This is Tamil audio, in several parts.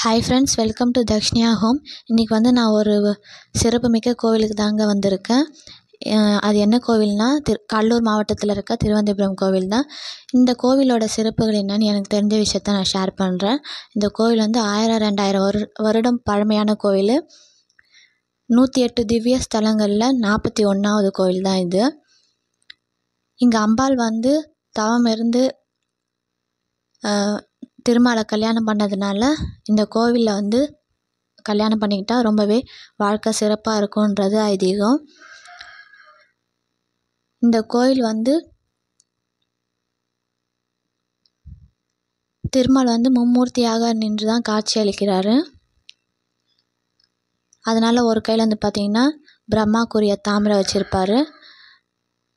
Hi friends, welcome to Dakshinya home. இன்றைக்கி வந்து நான் ஒரு சிறப்புமிக்க கோவிலுக்கு தாங்க வந்திருக்கேன். அது என்ன கோவில்னால் கடலூர் மாவட்டத்தில் இருக்க திருவனந்தபுரம் கோவில் தான். இந்த கோவிலோட சிறப்புகள் என்னன்னு எனக்கு தெரிஞ்ச விஷயத்த நான் ஷேர் பண்ணுறேன். இந்த கோவில் வந்து 1000-2000 வருடம் பழமையான கோவில். 108 திவ்ய ஸ்தலங்களில் 41வது கோவில் தான் இது. இங்கே அம்பாள் வந்து தவம் இருந்து திருமாலை கல்யாணம் பண்ணதுனால இந்த கோவிலில் வந்து கல்யாணம் பண்ணிக்கிட்டால் ரொம்பவே வாழ்க்கை சிறப்பாக இருக்கும்ன்றது ஐதீகம். இந்த கோயில் வந்து திருமால் வந்து மும்மூர்த்தியாக நின்று தான் காட்சி அளிக்கிறாரு. அதனால் ஒரு கையில் வந்து பார்த்திங்கன்னா பிரம்மாக்குரிய தாமரை வச்சுருப்பார்,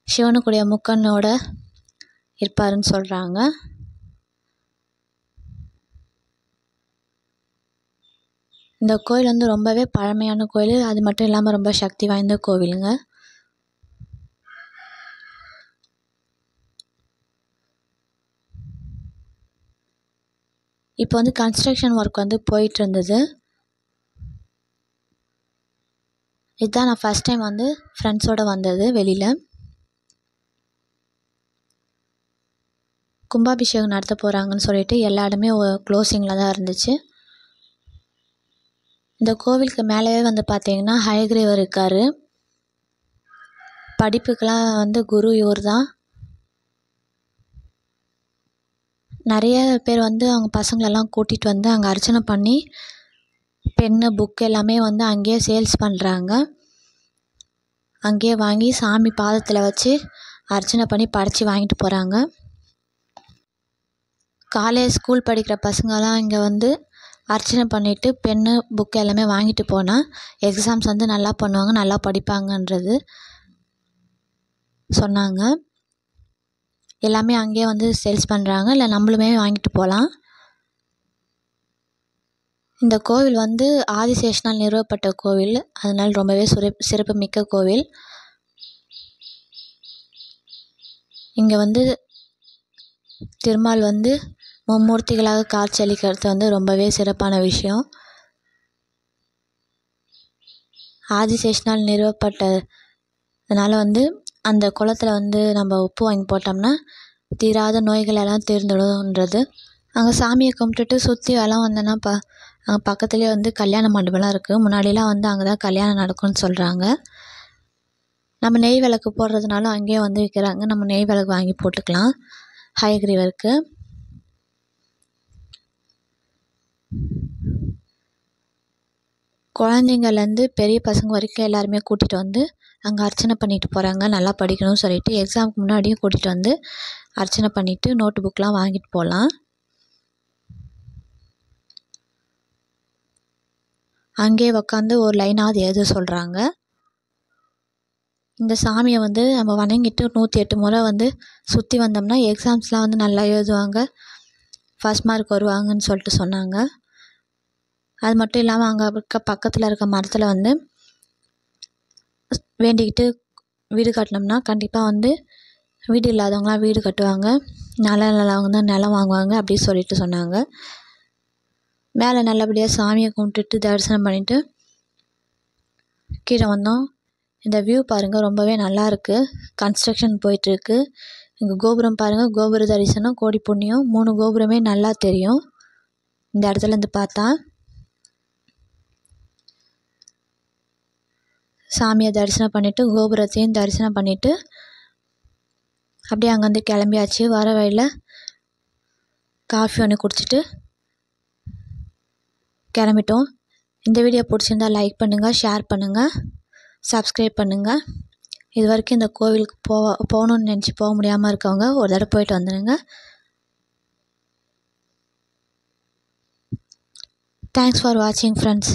சிவனுக்குரிய முக்கண்ணோட இருப்பாருன்னு சொல்கிறாங்க. இந்த கோயில் வந்து ரொம்பவே பழமையான கோயில். அது மட்டும் இல்லாமல் ரொம்ப சக்தி வாய்ந்த கோவிலுங்க. இப்போ வந்து கன்ஸ்ட்ரக்ஷன் ஒர்க் வந்து போயிட்டு இருந்தது. இதுதான் நான் ஃபஸ்ட் டைம் வந்து ஃப்ரெண்ட்ஸோடு வந்தது வெளியில். கும்பாபிஷேகம் நடத்த போகிறாங்கன்னு சொல்லிட்டு எல்லா இடமே க்ளோசிங்கில் தான் இருந்துச்சு. இந்த கோவிலுக்கு மேலேயே வந்து பார்த்திங்கன்னா ஹயக்ரீவர் இருக்கார். படிப்புக்கெலாம் வந்து குரு இவர் தான். நிறைய பேர் வந்து அவங்க பசங்களெல்லாம் கூட்டிகிட்டு வந்து அங்கே அர்ச்சனை பண்ணி பென்னு புக்கு எல்லாமே வந்து அங்கேயே சேல்ஸ் பண்ணுறாங்க. அங்கேயே வாங்கி சாமி பாதத்தில் வச்சு அர்ச்சனை பண்ணி படைச்சி வாங்கிட்டு போகிறாங்க. காலேஜ் ஸ்கூல் படிக்கிற பசங்கள்லாம் இங்கே வந்து அர்ச்சனை பண்ணிவிட்டு பென்னு புக்கு எல்லாமே வாங்கிட்டு போனால் எக்ஸாம்ஸ் வந்து நல்லா பண்ணுவாங்க, நல்லா படிப்பாங்கன்றது சொன்னாங்க. எல்லாமே அங்கேயே வந்து சேல்ஸ் பண்ணுறாங்க, இல்லை நம்மளுமே வாங்கிட்டு போகலாம். இந்த கோவில் வந்து ஆதிசேஷனால் நிறுவப்பட்ட கோவில், அதனால் ரொம்பவே சிறப்பு மிக்க கோவில். இங்கே வந்து திருமால் வந்து மும்மூர்த்திகளாக காட்சி அளிக்கிறது வந்து ரொம்பவே சிறப்பான விஷயம். ஆதிசேஷனால் நிறுவப்பட்டதுனால வந்து அந்த குளத்தில் வந்து நம்ம உப்பு வாங்கி போட்டோம்னா தீராத நோய்கள் எல்லாம் தீர்ந்துடும்ன்றது. அங்கே சாமியை கும்பிட்டுட்டு சுற்றி எல்லாம் வந்தோன்னா அங்கே பக்கத்துலேயே வந்து கல்யாண மண்டபம்லாம் இருக்குது. முன்னாடிலாம் வந்து அங்கே தான் கல்யாணம் நடக்கும்னு சொல்கிறாங்க. நம்ம நெய் விளக்கு போடுறதுனாலும் அங்கேயே வந்து விற்கிறாங்க. நம்ம நெய் விளக்கு வாங்கி போட்டுக்கலாம் ஹயக்ரீவருக்கு. குழந்தைங்கள்லேருந்து பெரிய பசங்க வரைக்கும் எல்லாருமே கூட்டிகிட்டு வந்து அங்கே அர்ச்சனை பண்ணிட்டு போகிறாங்க. நல்லா படிக்கணும்னு சொல்லிட்டு எக்ஸாமுக்கு முன்னாடியும் கூட்டிகிட்டு வந்து அர்ச்சனை பண்ணிவிட்டு நோட்டு புக்கெலாம் வாங்கிட்டு போகலாம். அங்கேயே உக்காந்து ஒரு லைனாவது எழுத சொல்கிறாங்க. இந்த சாமியை வந்து நம்ம வணங்கிட்டு 108 முறை வந்து சுற்றி வந்தோம்னா எக்ஸாம்ஸ்லாம் வந்து நல்லா எழுதுவாங்க, ஃபஸ்ட் மார்க் வருவாங்கன்னு சொல்லிட்டு சொன்னாங்க. அது மட்டும் இல்லாமல் அங்கே இருக்க பக்கத்தில் இருக்க மரத்தில் வந்து வேண்டிக்கிட்டு வீடு கட்டினோம்னா கண்டிப்பாக வந்து வீடு இல்லாதவங்களாம் வீடு கட்டுவாங்க, நிலம் இல்லாதவங்க தான் நிலம் வாங்குவாங்க அப்படி சொல்லிட்டு சொன்னாங்க. மேலே நல்லபடியாக சாமியை கும்பிட்டுட்டு தரிசனம் பண்ணிவிட்டு கீழே வந்தோம். இந்த வியூ பாருங்கள், ரொம்பவே நல்லா இருக்குது. கன்ஸ்ட்ரக்ஷன் போயிட்டுருக்கு. இங்கே கோபுரம் பாருங்கள், கோபுர தரிசனம் கோடி புண்ணியம். 3 கோபுரமே நல்லா தெரியும் இந்த இடத்துலேருந்து பார்த்தா. சாமியை தரிசனம் பண்ணிவிட்டு கோபுரத்தையும் தரிசனம் பண்ணிவிட்டு அப்படியே அங்கேருந்து கிளம்பியாச்சு. வர வழியில் காஃபி ஒன்று குடிச்சிட்டு கிளம்பிட்டோம். இந்த வீடியோ பிடிச்சிருந்தா லைக் பண்ணுங்கள், ஷேர் பண்ணுங்கள், சப்ஸ்கிரைப் பண்ணுங்கள். இது வரைக்கும் இந்த கோவிலுக்கு போகணுன்னு நினச்சி போக முடியாமல் இருக்கவங்க ஒரு தடவை போயிட்டு வந்துடுங்க. தேங்க்ஸ் ஃபார் வாட்சிங் ஃப்ரெண்ட்ஸ்.